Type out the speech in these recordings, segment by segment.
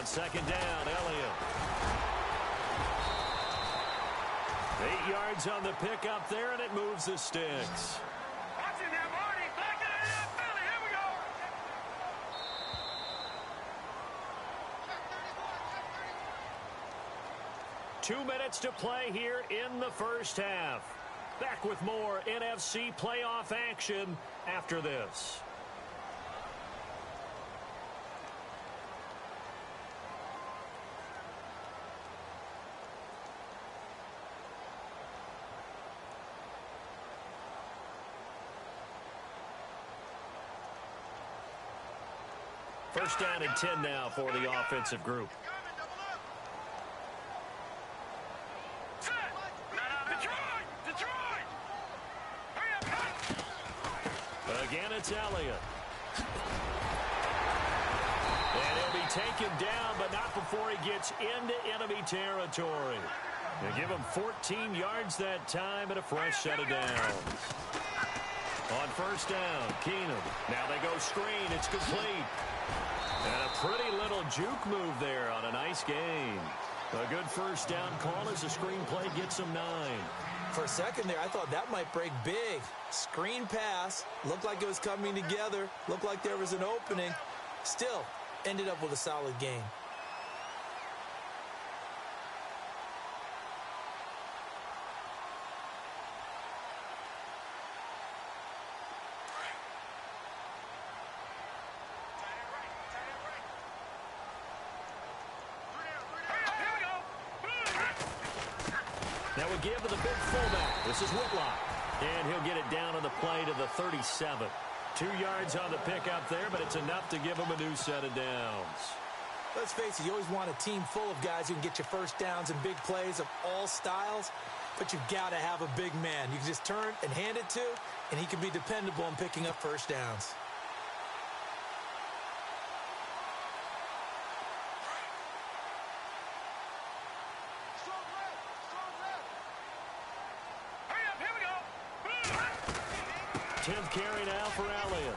On second down, Elliott. 8 yards on the pickup there, and it moves the sticks. Watching that, Marty. Back it up, Billy. Here we go. 2 minutes to play here in the first half. Back with more NFC playoff action after this. First down and 10 now for the offensive group. Again, it's Elliott. And he'll be taken down, but not before he gets into enemy territory. They give him 14 yards that time and a fresh set of downs. On first down, Keenum. Now they go screen. It's complete. And a pretty little juke move there on a nice gain. A good first down call as the screenplay gets him 9. For a second there, I thought that might break big. Screen pass. Looked like it was coming together. Looked like there was an opening. Still, ended up with a solid gain. Now we give to the big fullback. This is Whitlock. And he'll get it down on the play to the 37. 2 yards on the pickup there, but it's enough to give him a new set of downs. Let's face it, you always want a team full of guys who can get you first downs and big plays of all styles, but you've got to have a big man you can just turn and hand it to, and he can be dependable in picking up first downs. Carry now for Elliott.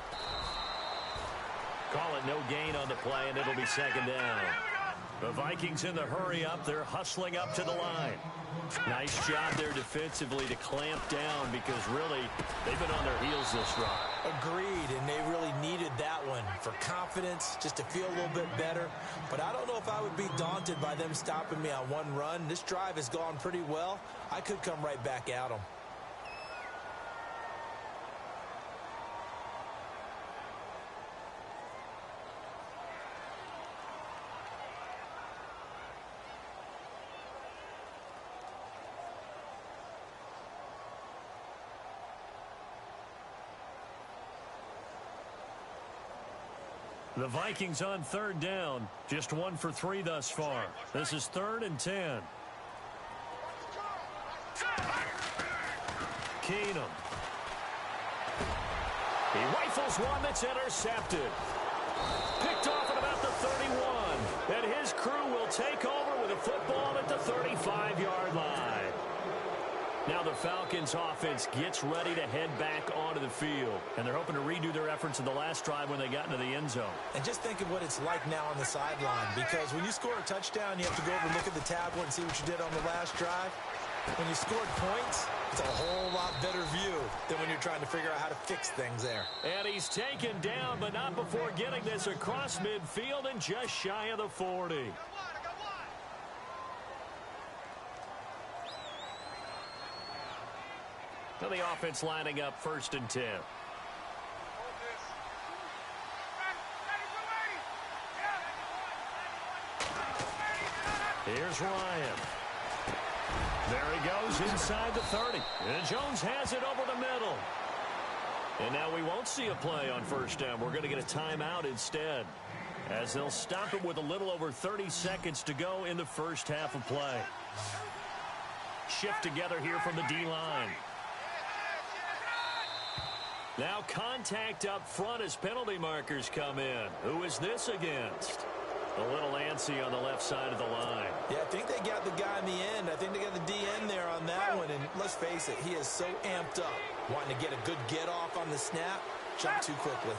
Call it no gain on the play, and it'll be second down. The Vikings in the hurry up. They're hustling up to the line. Nice job there defensively to clamp down because really they've been on their heels this run. Agreed, and they really needed that one for confidence, just to feel a little bit better. But I don't know if I would be daunted by them stopping me on one run. This drive has gone pretty well. I could come right back at them. The Vikings on third down. Just 1 for 3 thus far. This is 3rd and 10. Keenum. He rifles one that's intercepted. Picked off at about the 31. And his crew will take over with a football at the 35-yard line. Now the Falcons offense gets ready to head back onto the field. And they're hoping to redo their efforts in the last drive when they got into the end zone. And just think of what it's like now on the sideline. Because when you score a touchdown, you have to go over and look at the tablet and see what you did on the last drive. When you scored points, it's a whole lot better view than when you're trying to figure out how to fix things there. And he's taken down, but not before getting this across midfield and just shy of the 40. Now the offense lining up 1st and 10. Here's Ryan. There he goes inside the 30. And Jones has it over the middle. And now we won't see a play on first down. We're going to get a timeout instead, as they'll stop it with a little over 30 seconds to go in the first half of play. Shift together here from the D-line. Now contact up front as penalty markers come in. Who is this against? A little antsy on the left side of the line. Yeah, I think they got the guy in the end. I think they got the DN there on that one. And let's face it, he is so amped up, wanting to get a good get off on the snap, jump too quickly.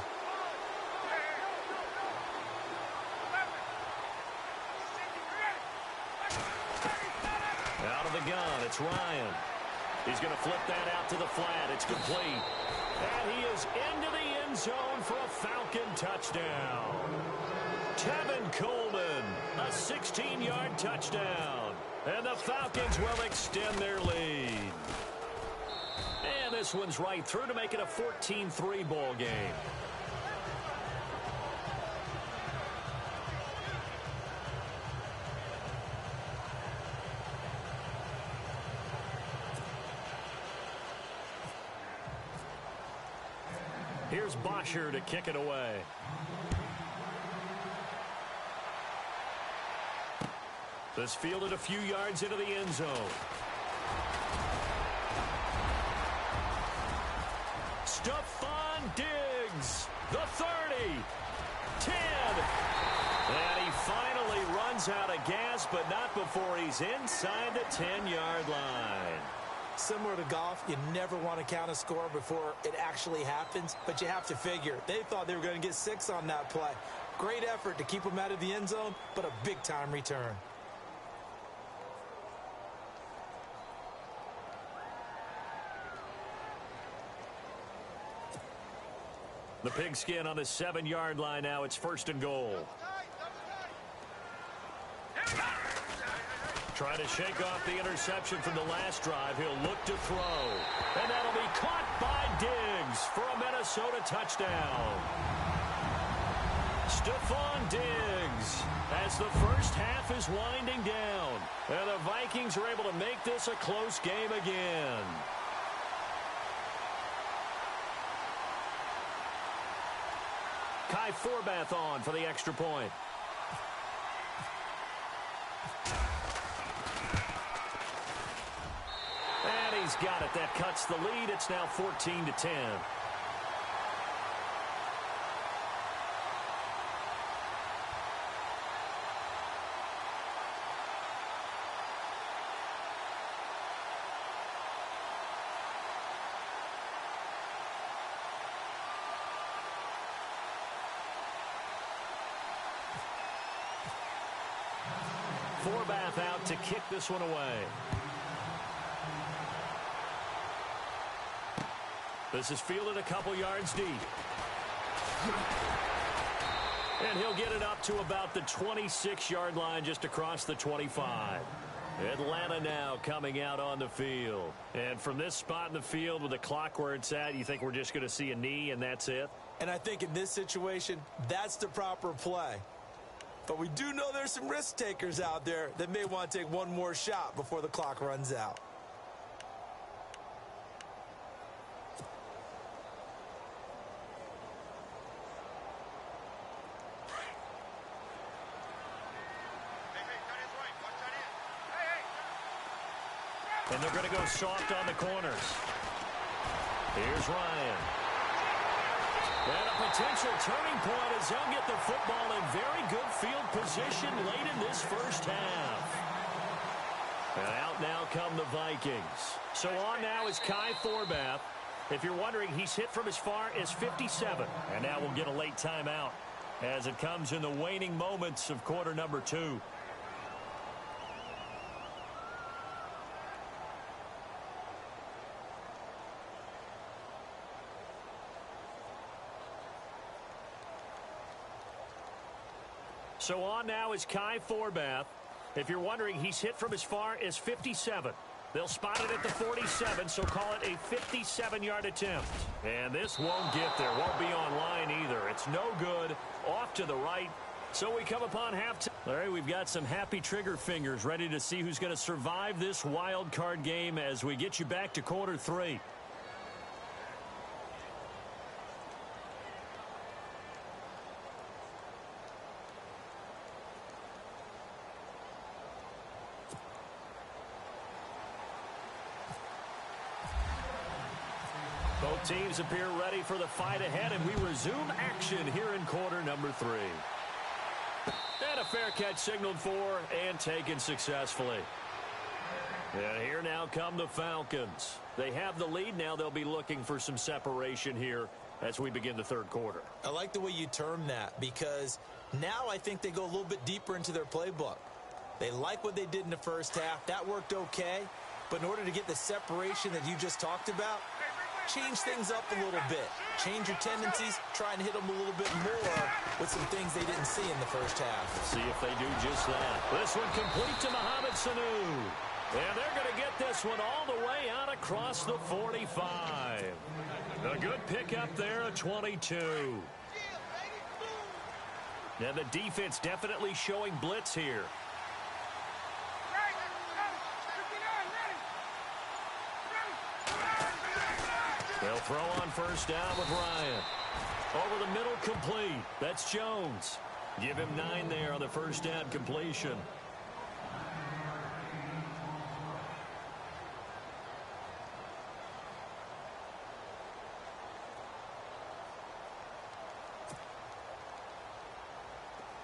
gun. It's Ryan. He's going to flip that out to the flat. It's complete. And he is into the end zone for a Falcon touchdown. Tevin Coleman, a 16-yard touchdown. And the Falcons will extend their lead. And this one's right through to make it a 14-3 ball game. Here's Bosher to kick it away. This fielded a few yards into the end zone. Stephon Diggs, the 30, 10. And he finally runs out of gas, but not before he's inside the 10-yard line. Similar to golf, you never want to count a score before it actually happens, but you have to figure. They thought they were going to get 6 on that play. Great effort to keep them out of the end zone, but a big-time return. The pigskin on the 7-yard line now. It's 1st and goal. Trying to shake off the interception from the last drive. He'll look to throw. And that'll be caught by Diggs for a Minnesota touchdown. Stephon Diggs as the first half is winding down. And the Vikings are able to make this a close game again. Kai Forbath on for the extra point. And he's got it. That cuts the lead. It's now 14-10. Forbath out to kick this one away. This is fielded a couple yards deep. And he'll get it up to about the 26-yard line, just across the 25. Atlanta now coming out on the field. And from this spot in the field with the clock where it's at, you think we're just going to see a knee and that's it? And I think in this situation, that's the proper play. But we do know there's some risk takers out there that may want to take one more shot before the clock runs out. And they're going to go soft on the corners. Here's Ryan. And a potential turning point as they'll get the football in very good field position late in this first half. And out now come the Vikings. So on now is Kai Forbath. If you're wondering, he's hit from as far as 57. And now we'll get a late timeout as it comes in the waning moments of quarter number 2. So on now is Kai Forbath. If you're wondering, he's hit from as far as 57. They'll spot it at the 47, so call it a 57-yard attempt. And this won't get there. Won't be on line either. It's no good. Off to the right. So we come upon halftime. All right, we've got some happy trigger fingers ready to see who's going to survive this wild card game as we get you back to quarter 3. Both teams appear ready for the fight ahead, and we resume action here in quarter number 3. And a fair catch signaled for and taken successfully. And here now come the Falcons. They have the lead. Now they'll be looking for some separation here as we begin the third quarter. I like the way you term that, because now I think they go a little bit deeper into their playbook. They like what they did in the first half. That worked okay. But in order to get the separation that you just talked about, change things up a little bit. Change your tendencies, try and hit them a little bit more with some things they didn't see in the first half. See if they do just that. This one complete to Mohamed Sanu. And they're going to get this one all the way out across the 45. A good pickup there, a 22. Now the defense definitely showing blitz here. They'll throw on first down with Ryan. Over the middle, complete. That's Jones. Give him 9 there on the first down completion.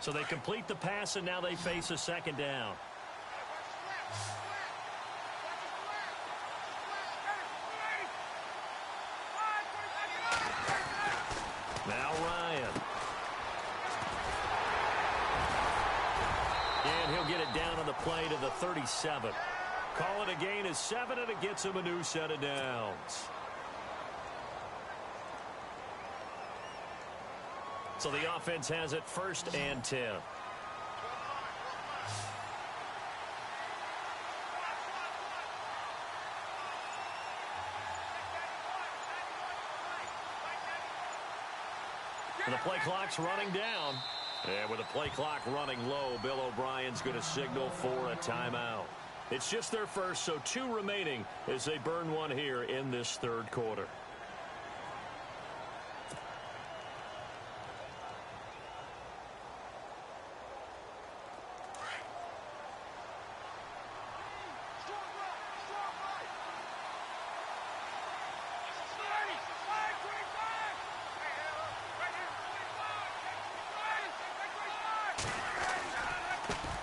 So they complete the pass, and now they face a second down. Now Ryan. And he'll get it down on the play to the 37. Call it a gain of 7, and it gets him a new set of downs. So the offense has it 1st and 10. And the play clock's running down. And with the play clock running low, Bill O'Brien's going to signal for a timeout. It's just their first, so 2 remaining as they burn one here in this 3rd quarter.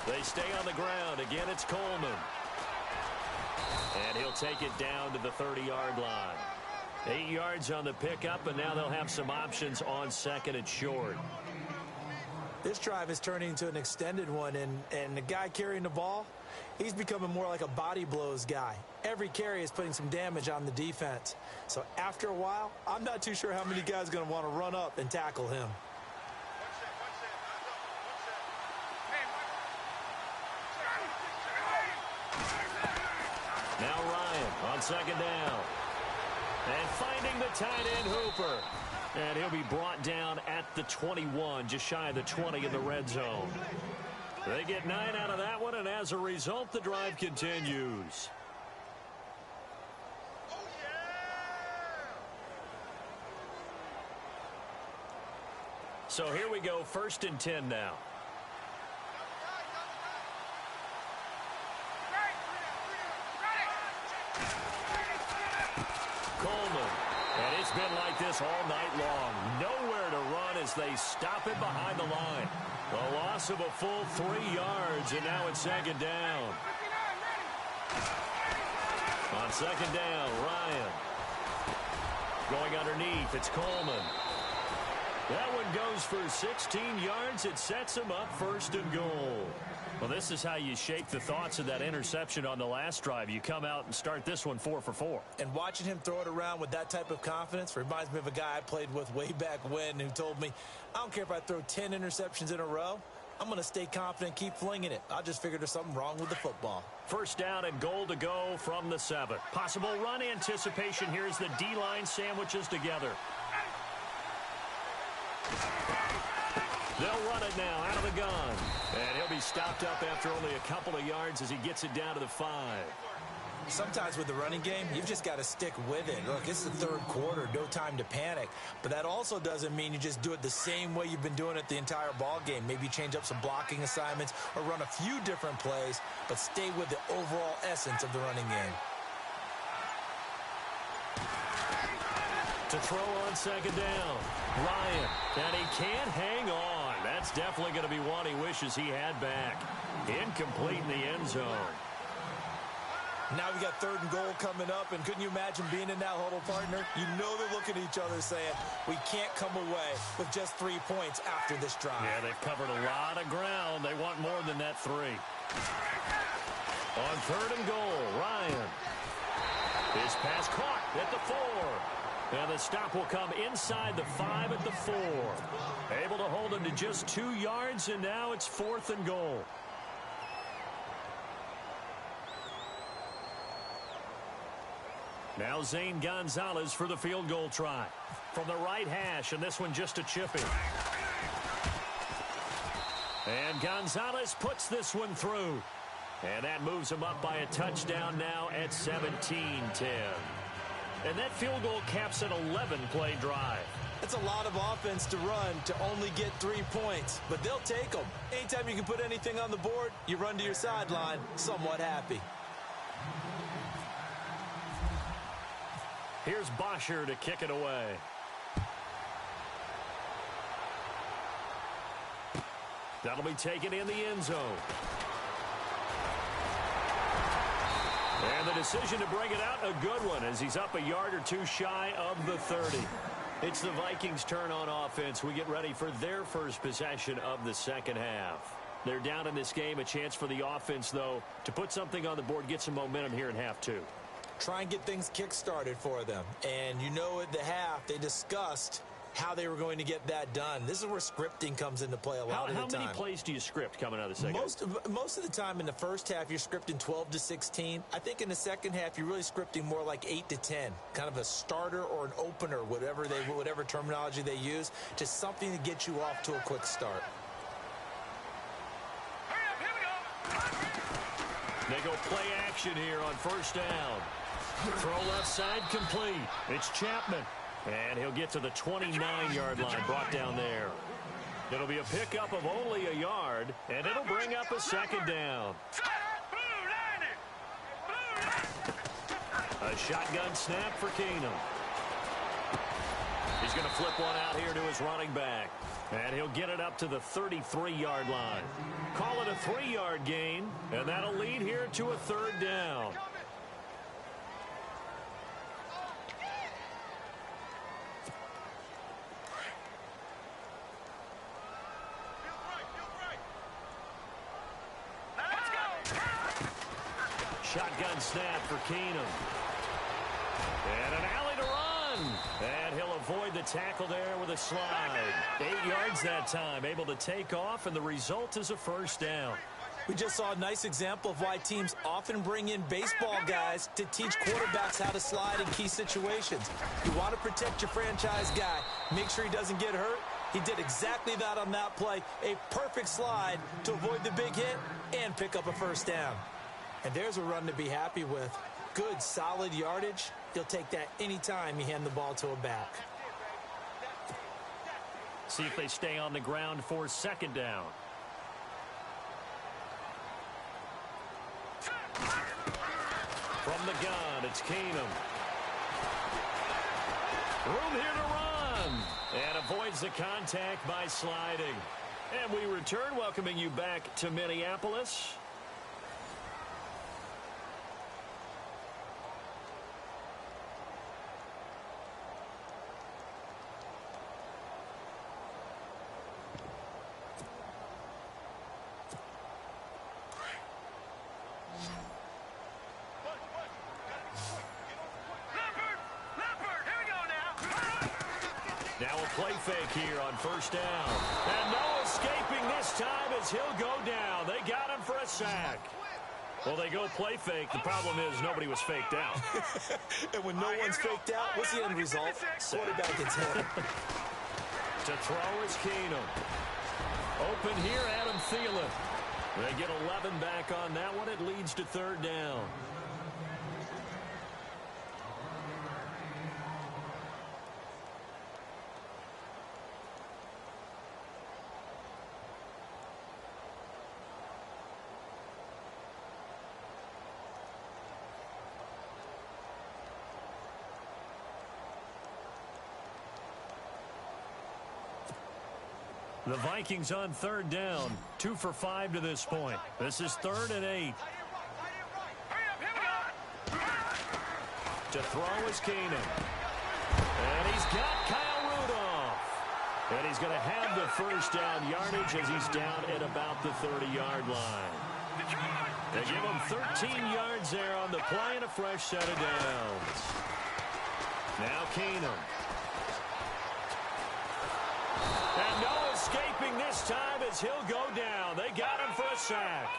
They stay on the ground. Again, it's Coleman. And he'll take it down to the 30-yard line. 8 yards on the pickup, and now they'll have some options on 2nd and short. This drive is turning into an extended one, and the guy carrying the ball, he's becoming more like a body blows guy. Every carry is putting some damage on the defense. So after a while, I'm not too sure how many guys are going to want to run up and tackle him. Now Ryan on 2nd down. And finding the tight end Hooper. And he'll be brought down at the 21, just shy of the 20 in the red zone. They get 9 out of that one, and as a result, the drive continues. So here we go, 1st and 10 now. Coleman. And it's been like this all night long. Nowhere to run as they stop it behind the line. A loss of a full 3 yards, and now it's 2nd down. On 2nd down, Ryan. Going underneath, it's Coleman. That one goes for 16 yards. It sets him up 1st and goal. Well, this is how you shake the thoughts of that interception on the last drive. You come out and start this one 4 for 4. And watching him throw it around with that type of confidence reminds me of a guy I played with way back when who told me, I don't care if I throw 10 interceptions in a row. I'm going to stay confident, keep flinging it. I just figured there's something wrong with the football. 1st down and goal to go from the 7. Possible run anticipation. Here's the D-line sandwiches together. They'll run it now out of the gun. And he'll be stopped up after only a couple of yards as he gets it down to the 5. Sometimes with the running game, you've just got to stick with it. Look, it's the 3rd quarter, no time to panic. But that also doesn't mean you just do it the same way you've been doing it the entire ball game. Maybe change up some blocking assignments or run a few different plays, but stay with the overall essence of the running game. To throw on 2nd down, Ryan, and he can't hang on. That's definitely going to be one he wishes he had back. Incomplete in the end zone. Now we got 3rd and goal coming up, and couldn't you imagine being in that huddle, partner? You know they're looking at each other saying, we can't come away with just 3 points after this drive. Yeah, they've covered a lot of ground. They want more than that 3. On 3rd and goal, Ryan. His pass caught at the 4. And the stop will come inside the 5 at the 4. Able to hold him to just 2 yards, and now it's 4th and goal. Now Zane Gonzalez for the field goal try. From the right hash, and this one just a chippy. And Gonzalez puts this one through. And that moves him up by a touchdown now at 17-10. And that field goal caps an 11-play drive. That's a lot of offense to run to only get 3 points, but they'll take them. Anytime you can put anything on the board, you run to your sideline somewhat happy. Here's Bosher to kick it away. That'll be taken in the end zone. And the decision to bring it out, a good one, as he's up a yard or 2 shy of the 30. It's the Vikings' turn on offense. We get ready for their first possession of the second half. They're down in this game. A chance for the offense, though, to put something on the board, get some momentum here in half 2. Try and get things kick-started for them. And you know at the half, they discussed how they were going to get that done. This is where scripting comes into play a lot of the time. How many plays do you script coming out of the second? Most of the time in the first half, you're scripting 12 to 16. I think in the second half, you're really scripting more like 8 to 10. Kind of a starter or an opener, whatever terminology they use, to something to get you off to a quick start. They go play action here on 1st down. Throw left side complete. It's Chapman. And he'll get to the 29-yard line, brought down there. It'll be a pickup of only a yard, and it'll bring up a 2nd down. A shotgun snap for Keenum. He's going to flip one out here to his running back. And he'll get it up to the 33-yard line. Call it a 3-yard gain, and that'll lead here to a 3rd down. Shotgun snap for Keenum. And an alley to run. And he'll avoid the tackle there with a slide. 8 yards that time, able to take off, and the result is a 1st down. We just saw a nice example of why teams often bring in baseball guys to teach quarterbacks how to slide in key situations. You want to protect your franchise guy. Make sure he doesn't get hurt. He did exactly that on that play. A perfect slide to avoid the big hit and pick up a 1st down. And there's a run to be happy with. Good, solid yardage. You'll take that anytime you hand the ball to a back. See if they stay on the ground for 2nd down. From the gun, it's Keenum. Room here to run. And avoids the contact by sliding. And we return, welcoming you back to Minneapolis. Now a play fake here on 1st down. And no escaping this time as he'll go down. They got him for a sack. Well, they go play fake. The problem is nobody was faked out. And when no one's faked out, what's the end result? Quarterback gets hit. To throw is Keenum. Open here, Adam Thielen. They get 11 back on that one. It leads to 3rd down. The Vikings on 3rd down. 2 for 5 to this point. This is 3rd and 8. To throw is Keenum. And he's got Kyle Rudolph. And he's going to have the 1st down yardage as he's down at about the 30-yard line. They give him 13 yards there on the play and a fresh set of downs. Now Keenum. And no escaping this time as he'll go down. They got him for a sack.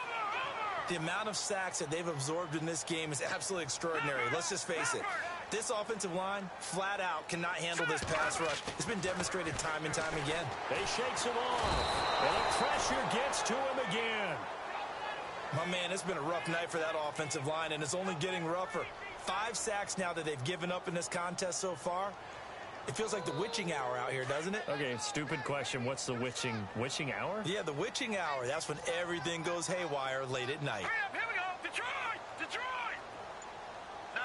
The amount of sacks that they've absorbed in this game is absolutely extraordinary. Let's just face it. This offensive line, flat out, cannot handle this pass rush. It's been demonstrated time and time again. They shakes him off. And the pressure gets to him again. My man, it's been a rough night for that offensive line, and it's only getting rougher. 5 sacks now that they've given up in this contest so far. It feels like the witching hour out here, doesn't it? Okay, stupid question. What's the witching hour? Yeah, the witching hour. That's when everything goes haywire late at night. Here we go. Detroit! Detroit! No.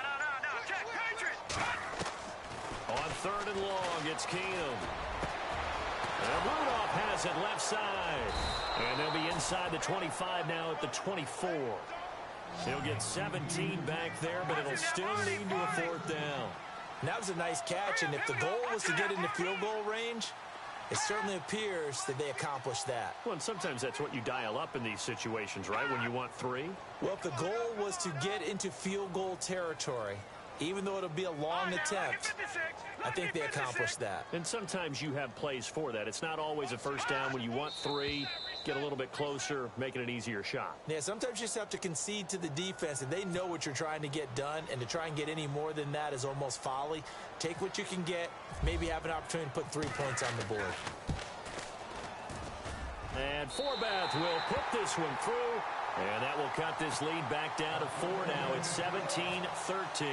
Check. Patriots! On 3rd and long, it's Keenum. And Rudolph has it left side. And they'll be inside the 25 now at the 24. He'll get 17 back there, but it'll still lead to a 4th down. And that was a nice catch, and if the goal was to get into field goal range, it certainly appears that they accomplished that. Well, and sometimes that's what you dial up in these situations, right, when you want 3? Well, if the goal was to get into field goal territory, even though it'll be a long attempt, I think they accomplished that. And sometimes you have plays for that. It's not always a first down when you want 3. Get a little bit closer, making an easier shot. Yeah, sometimes you just have to concede to the defense, and they know what you're trying to get done, and to try and get any more than that is almost folly. Take what you can get, maybe have an opportunity to put 3 points on the board. And Forbath will put this one through, and that will cut this lead back down to 4 now. It's 17-13.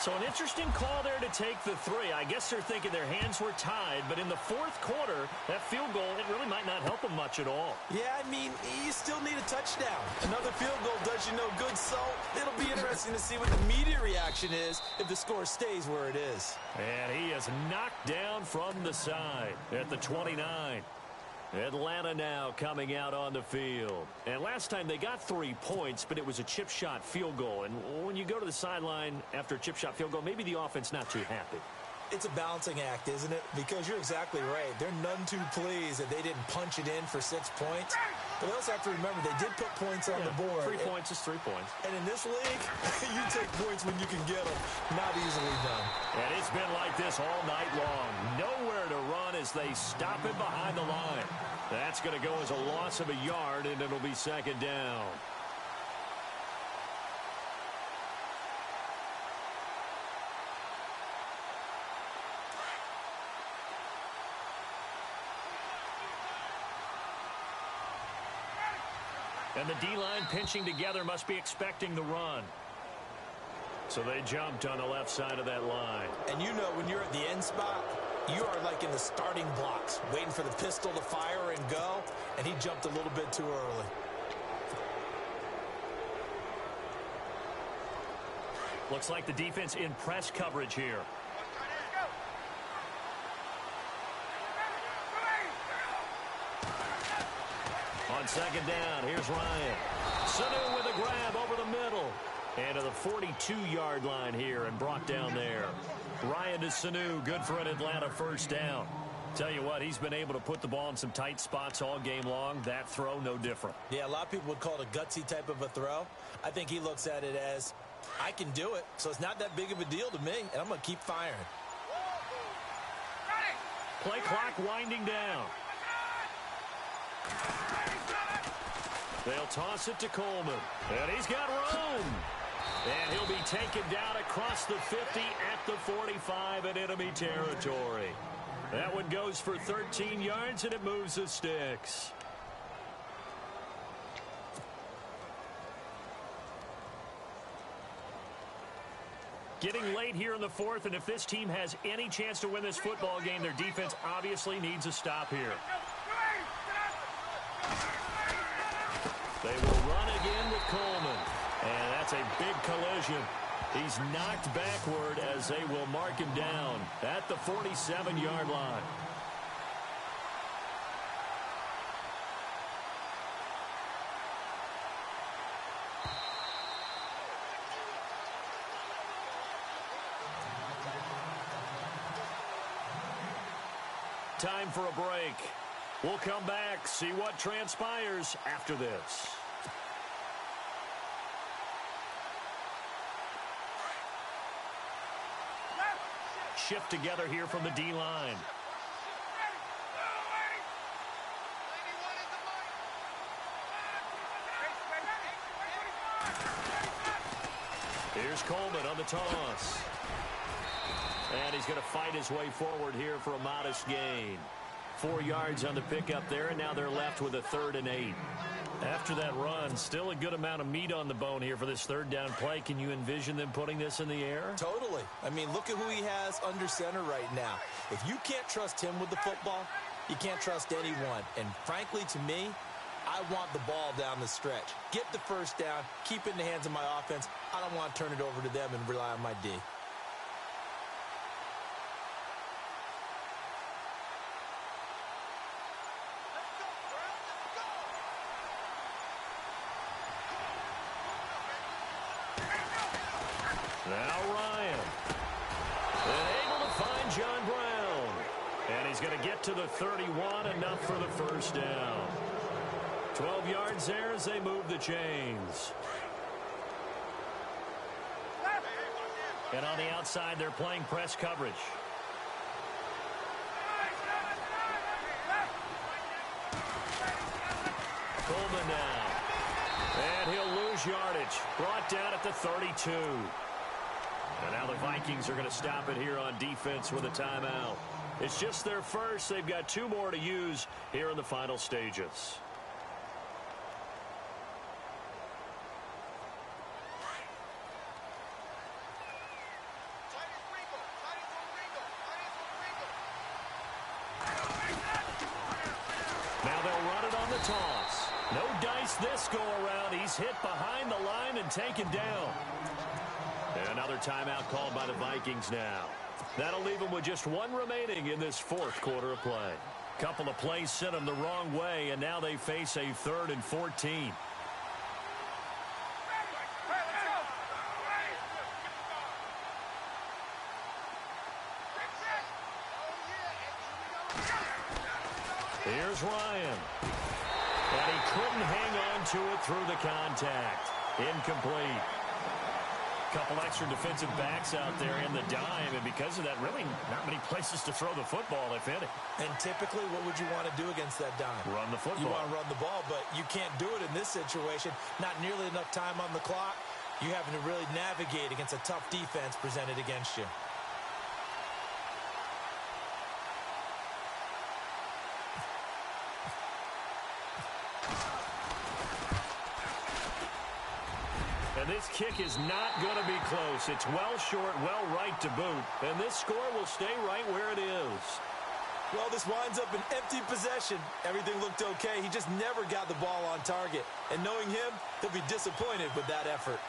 So an interesting call there to take the 3. I guess they're thinking their hands were tied, but in the 4th quarter, that field goal, it really might not help them much at all. Yeah, I mean, you still need a touchdown. Another field goal does you no good, so it'll be interesting to see what the media reaction is if the score stays where it is. And he is knocked down from the side at the 29. Atlanta now coming out on the field. And last time they got 3 points, but it was a chip shot field goal. And when you go to the sideline after a chip shot field goal, maybe the offense not too happy. It's a balancing act, isn't it? Because you're exactly right. They're none too pleased that they didn't punch it in for 6 points. But they also have to remember they did put points on the board. 3 points is 3 points. And in this league, you take points when you can get them. Not easily done. And it's been like this all night long. Nowhere to run as they stop it behind the line. That's going to go as a loss of a yard, and it'll be 2nd down. And the D-line pinching together must be expecting the run. So they jumped on the left side of that line. And you know when you're at the end spot, you are like in the starting blocks, waiting for the pistol to fire and go, and he jumped a little bit too early. Looks like the defense in press coverage here. On 2nd down, here's Ryan. Sanu with a grab over the middle. And to the 42-yard line here and brought down there. Ryan to Sanu, good for an Atlanta 1st down. Tell you what, he's been able to put the ball in some tight spots all game long. That throw, no different. Yeah, a lot of people would call it a gutsy type of a throw. I think he looks at it as, I can do it, so it's not that big of a deal to me, and I'm going to keep firing. Play clock winding down. They'll toss it to Coleman. And he's got room. And he'll be taken down across the 50 at the 45 in enemy territory. That one goes for 13 yards, and it moves the sticks. Getting late here in the 4th, and if this team has any chance to win this football game, their defense obviously needs a stop here. They will run again with Coleman. And that's a big collision. He's knocked backward as they will mark him down at the 47-yard line. Time for a break. We'll come back, see what transpires after this. shift together here from the D-line. Here's Coleman on the toss. And he's going to fight his way forward here for a modest gain. 4 yards on the pickup there, and now they're left with a 3rd and 8. After that run, still a good amount of meat on the bone here for this 3rd down play. Can you envision them putting this in the air? Totally. I mean, look at who he has under center right now. If you can't trust him with the football, you can't trust anyone. And frankly, to me, I want the ball down the stretch. Get the 1st down, keep it in the hands of my offense. I don't want to turn it over to them and rely on my D. Now Ryan. And able to find John Brown. And he's going to get to the 31, enough for the 1st down. 12 yards there as they move the chains. And on the outside, they're playing press coverage. Coleman now. And he'll lose yardage. Brought down at the 32. And now the Vikings are going to stop it here on defense with a timeout. It's just their first. They've got 2 more to use here in the final stages. Now they'll run it on the toss. No dice this go-around. He's hit behind the line and taken down. And another timeout called by the Vikings now. That'll leave them with just 1 remaining in this 4th quarter of play. Couple of plays sent them the wrong way, and now they face a 3rd and 14. Here's Ryan. And he couldn't hang on to it through the contact. Incomplete. Couple extra defensive backs out there in the dime, and because of that, really not many places to throw the football, if any. And typically, what would you want to do against that dime? Run the football. You want to run the ball, but you can't do it in this situation. Not nearly enough time on the clock. You're having to really navigate against a tough defense presented against you. And this kick is not going to be close. It's well short, well right to boot. And this score will stay right where it is. Well, this winds up an empty possession. Everything looked okay. He just never got the ball on target. And knowing him, he'll be disappointed with that effort.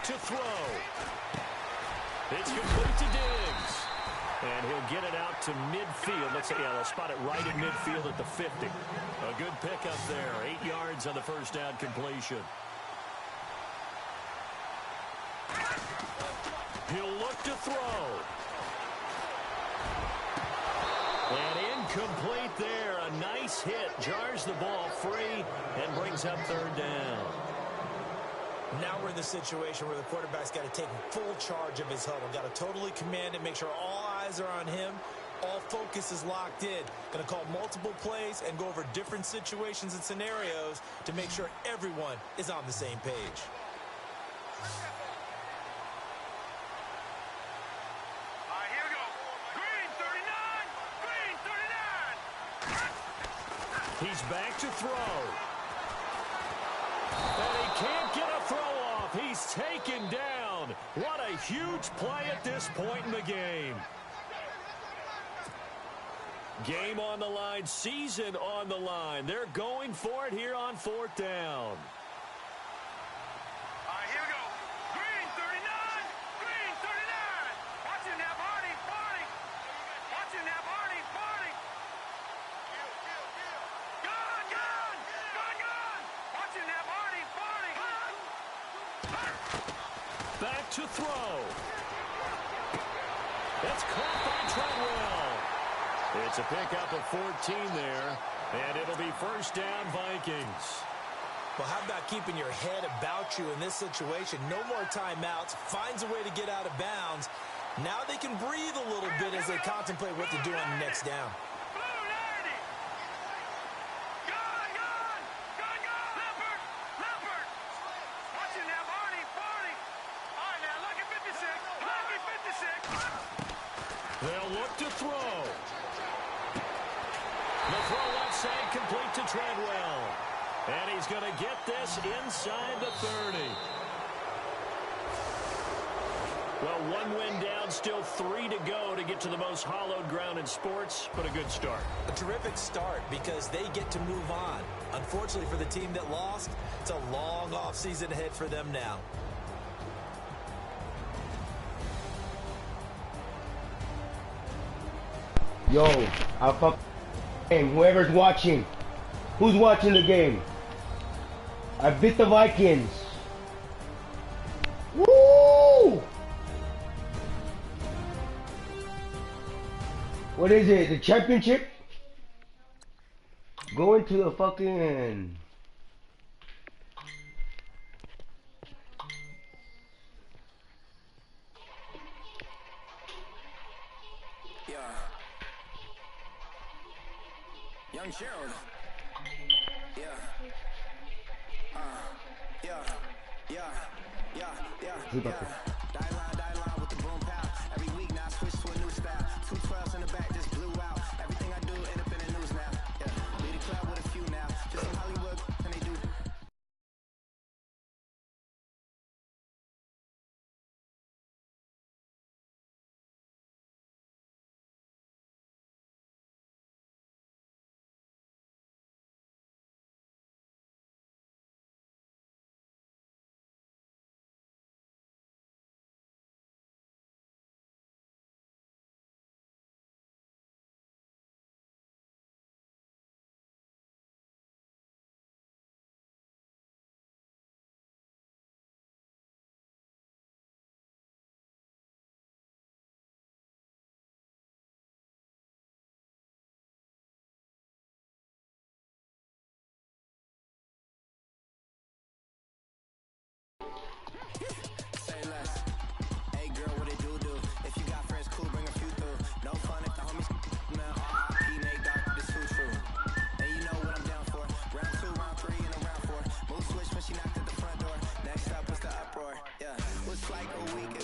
To throw. It's complete to Diggs. And he'll get it out to midfield. Let's say, yeah, they'll spot it right in midfield at the 50. A good pickup there. 8 yards on the 1st down completion. He'll look to throw. And incomplete there. A nice hit. Jars the ball free and brings up 3rd down. Now we're in the situation where the quarterback's got to take full charge of his huddle. Got to totally command it, make sure all eyes are on him. All focus is locked in. Going to call multiple plays and go over different situations and scenarios to make sure everyone is on the same page. All right, here we go. Green 39. Green 39. He's back to throw. And he can't get a throw off. He's taken down. What a huge play at this point in the game. Game on the line, season on the line. They're going for it here on 4th down. All right, here we go. Green 39. Green 39. Watch him now, Barney. Barney. Watch him now, Barney. Barney. Gun, gun. Gun, gun. Watch him now, Barney. Barney. Back to throw. That's caught by Treadwell. It's a pickup of 14 there, and it'll be first down, Vikings. Well, how about keeping your head about you in this situation? No more timeouts. Finds a way to get out of bounds. Now they can breathe a little bit as they contemplate what to do on the next down. They'll look to throw. The throw left side complete to Treadwell. And he's going to get this inside the 30. Well, one win down, still 3 to go to get to the most hallowed ground in sports, but a good start. A terrific start because they get to move on. Unfortunately for the team that lost, it's a long offseason ahead for them now. Yo, I fuck game. Whoever's watching, who's watching the game? I beat the Vikings. Woo! What is it? The championship? Going to the fucking. Young Gerald. Yeah. Die line with the boom pow. Every week now I switch to a new style. 212s in the back just blew out. Everything I do end up in the news now. Yeah. Lead the club with a few now. Just in Hollywood and they do. Say less. Hey girl, what it do? If you got friends, cool, bring a few through. No fun if the homies man. R.I.P. Nate Dogg, this too true. And you know what I'm down for. Round 2, round 3, and a round 4. Move switch when she knocked at the front door. Next up was the uproar. Yeah, looks like a week.